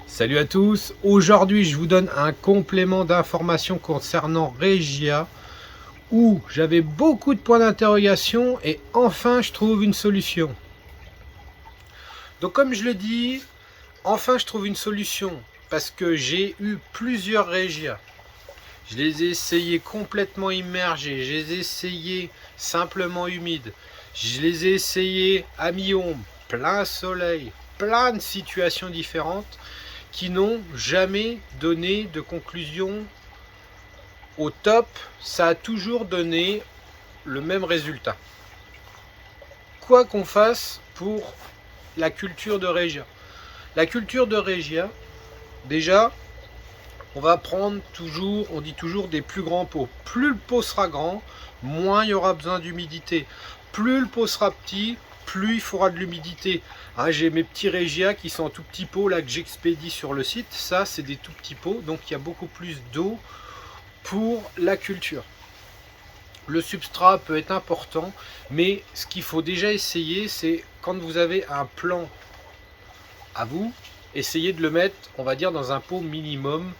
Salut à tous, aujourd'hui je vous donne un complément d'information concernant Regia où j'avais beaucoup de points d'interrogation et enfin je trouve une solution. Donc comme je le dis, enfin je trouve une solution parce que j'ai eu plusieurs Regia. Je les ai essayés complètement immergés, je les ai essayés simplement humides, je les ai essayés à mi-ombre, plein soleil, plein de situations différentes qui n'ont jamais donné de conclusion au top. Ça a toujours donné le même résultat. Quoi qu'on fasse pour la culture de Regia. La culture de Regia, déjà, on va prendre toujours, on dit toujours des plus grands pots. Plus le pot sera grand, moins il y aura besoin d'humidité. Plus le pot sera petit, plus il faudra de l'humidité. Hein, j'ai mes petits Regia qui sont en tout petits pots là que j'expédie sur le site. Ça, c'est des tout petits pots, donc il y a beaucoup plus d'eau pour la culture. Le substrat peut être important, mais ce qu'il faut déjà essayer, c'est quand vous avez un plan à vous, essayez de le mettre, on va dire, dans un pot minimum.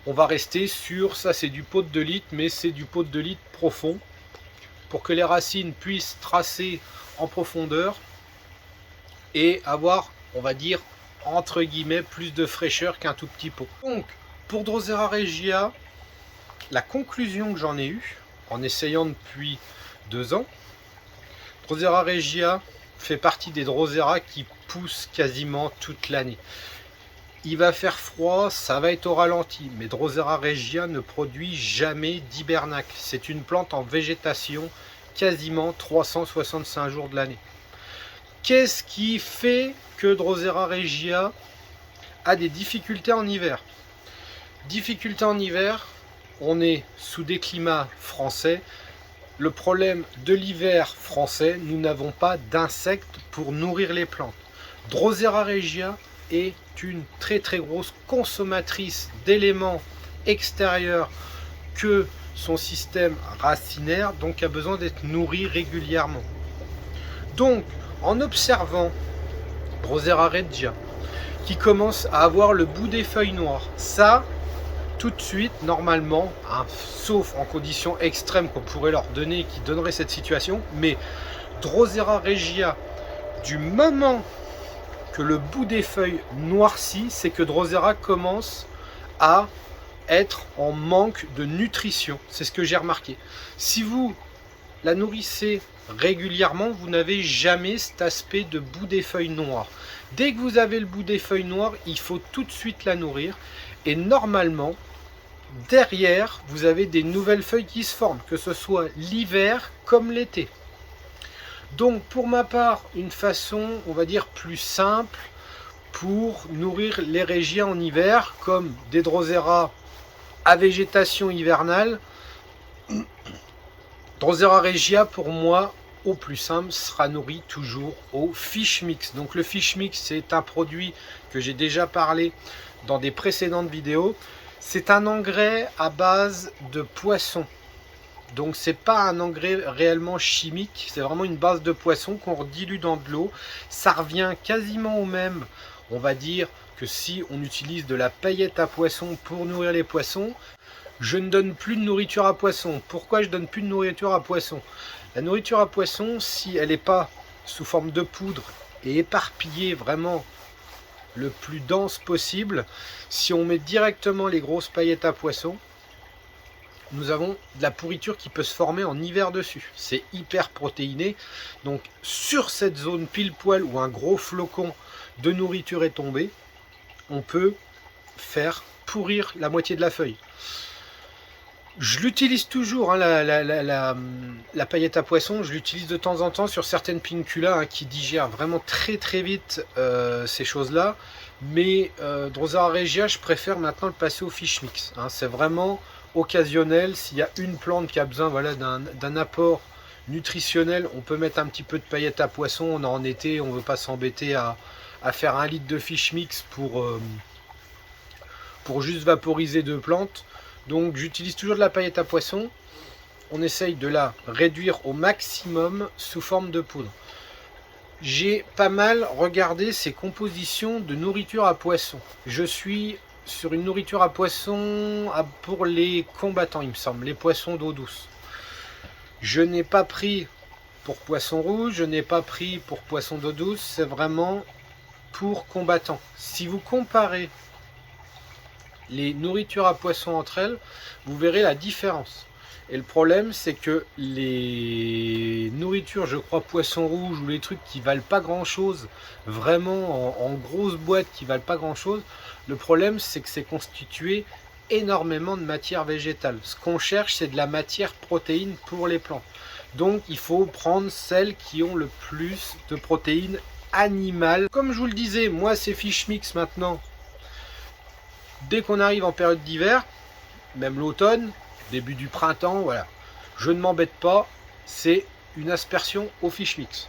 On va rester sur, ça c'est du pot de 2 litres, mais c'est du pot de 2 litres profond, pour que les racines puissent tracer en profondeur et avoir, on va dire, entre guillemets, plus de fraîcheur qu'un tout petit pot. Donc, pour Drosera Regia, la conclusion que j'en ai eue, en essayant depuis 2 ans, Drosera Regia fait partie des Drosera qui poussent quasiment toute l'année. Il va faire froid, ça va être au ralenti, mais Drosera Regia ne produit jamais d'hibernacle. C'est une plante en végétation quasiment 365 jours de l'année. Qu'est-ce qui fait que Drosera Regia a des difficultés en hiver? Difficultés en hiver, on est sous des climats français. Le problème de l'hiver français, nous n'avons pas d'insectes pour nourrir les plantes. Drosera Regia est une très grosse consommatrice d'éléments extérieurs que son système racinaire, donc a besoin d'être nourri régulièrement. Donc en observant Drosera Regia qui commence à avoir le bout des feuilles noires, ça tout de suite normalement, hein, sauf en conditions extrêmes qu'on pourrait leur donner qui donnerait cette situation, mais Drosera Regia, du moment que le bout des feuilles noircit, c'est que Drosera commence à être en manque de nutrition. C'est ce que j'ai remarqué. Si vous la nourrissez régulièrement, vous n'avez jamais cet aspect de bout des feuilles noires. Dès que vous avez le bout des feuilles noires, il faut tout de suite la nourrir. Et normalement, derrière, vous avez des nouvelles feuilles qui se forment, que ce soit l'hiver comme l'été. Donc pour ma part, une façon, on va dire, plus simple pour nourrir les Regia en hiver, comme des Drosera à végétation hivernale. Drosera Regia, pour moi, au plus simple, sera nourri toujours au fish mix. Donc le fish mix, c'est un produit que j'ai déjà parlé dans des précédentes vidéos. C'est un engrais à base de poisson. Donc c'est pas un engrais réellement chimique, c'est vraiment une base de poisson qu'on redilue dans de l'eau. Ça revient quasiment au même, on va dire, que si on utilise de la paillette à poisson pour nourrir les poissons. Je ne donne plus de nourriture à poisson. Pourquoi je donne plus de nourriture à poisson? La nourriture à poisson, si elle n'est pas sous forme de poudre et éparpillée vraiment le plus dense possible, si on met directement les grosses paillettes à poisson, nous avons de la pourriture qui peut se former en hiver dessus. C'est hyper protéiné. Donc sur cette zone pile poil où un gros flocon de nourriture est tombé, on peut faire pourrir la moitié de la feuille. Je l'utilise toujours, hein, la paillette à poisson. Je l'utilise de temps en temps sur certaines pinnulas, hein, qui digèrent vraiment très vite ces choses-là. Mais Drosera Regia, je préfère maintenant le passer au fish mix. Hein. C'est vraiment occasionnel. S'il y a une plante qui a besoin, voilà, d'un apport nutritionnel, on peut mettre un petit peu de paillettes à poisson. On est en été, on ne veut pas s'embêter à faire 1 litre de fish mix pour juste vaporiser 2 plantes. Donc j'utilise toujours de la paillette à poisson. On essaye de la réduire au maximum sous forme de poudre. j'ai pas mal regardé ces compositions de nourriture à poisson. Je suis sur une nourriture à poisson pour les combattants, il me semble, les poissons d'eau douce. Je n'ai pas pris pour poisson rouge, je n'ai pas pris pour poisson d'eau douce, c'est vraiment pour combattants. Si vous comparez les nourritures à poisson entre elles, vous verrez la différence. Et le problème, c'est que les nourritures, je crois, poisson rouge ou les trucs qui valent pas grand chose, vraiment en grosses boîtes qui valent pas grand chose, le problème, c'est que c'est constitué énormément de matière végétale. Ce qu'on cherche, c'est de la matière protéine pour les plantes. Donc, il faut prendre celles qui ont le plus de protéines animales. Comme je vous le disais, moi, c'est Fish Mix maintenant. Dès qu'on arrive en période d'hiver, même l'automne, début du printemps, voilà, je ne m'embête pas, c'est une aspersion au Fish Mix.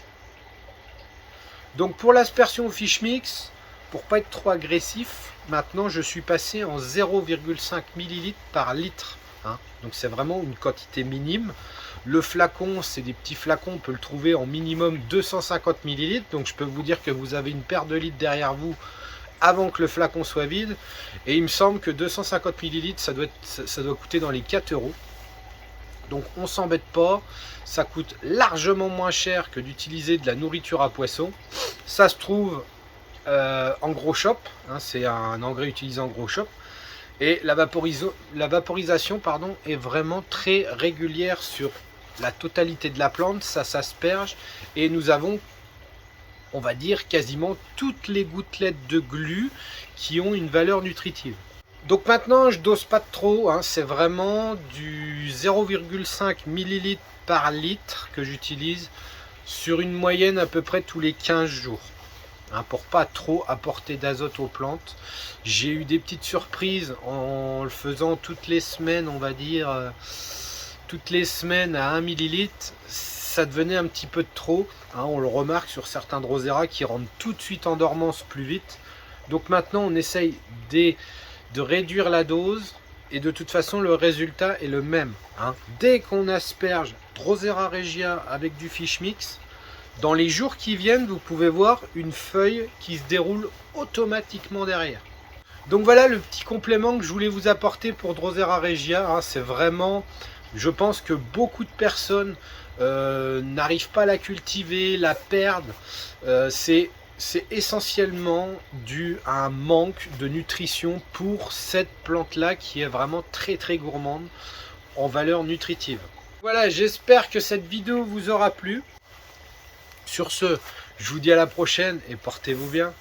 Donc pour l'aspersion au Fish Mix, pour pas être trop agressif, maintenant je suis passé en 0,5 ml par litre. Hein. Donc c'est vraiment une quantité minime. Le flacon, c'est des petits flacons, on peut le trouver en minimum 250 ml. Donc je peux vous dire que vous avez une paire de litres derrière vous avant que le flacon soit vide, et il me semble que 250 ml ça doit coûter dans les 4 €. Donc on s'embête pas, ça coûte largement moins cher que d'utiliser de la nourriture à poisson. Ça se trouve en gros shop, hein, c'est un engrais utilisé en gros shop, et la vaporisation pardon, est vraiment très régulière sur la totalité de la plante, ça s'asperge, et nous avons, on va dire, quasiment toutes les gouttelettes de glu qui ont une valeur nutritive. Donc maintenant, je dose pas de trop, hein, c'est vraiment du 0,5 ml par litre que j'utilise sur une moyenne à peu près tous les 15 jours. Hein, pour pas trop apporter d'azote aux plantes. J'ai eu des petites surprises en le faisant toutes les semaines, on va dire, toutes les semaines à 1 ml. Ça devenait un petit peu de trop, hein, on le remarque sur certains Drosera qui rentrent tout de suite en dormance plus vite. Donc maintenant on essaye de réduire la dose, et de toute façon le résultat est le même. Hein. Dès qu'on asperge Drosera regia avec du Fish Mix, dans les jours qui viennent, vous pouvez voir une feuille qui se déroule automatiquement derrière. Donc voilà le petit complément que je voulais vous apporter pour Drosera regia. Hein. C'est vraiment, je pense que beaucoup de personnes n'arrivent pas à la cultiver, la perdent. C'est essentiellement dû à un manque de nutrition pour cette plante là qui est vraiment très très gourmande en valeur nutritive. Voilà, j'espère que cette vidéo vous aura plu. Sur ce, je vous dis à la prochaine et portez-vous bien.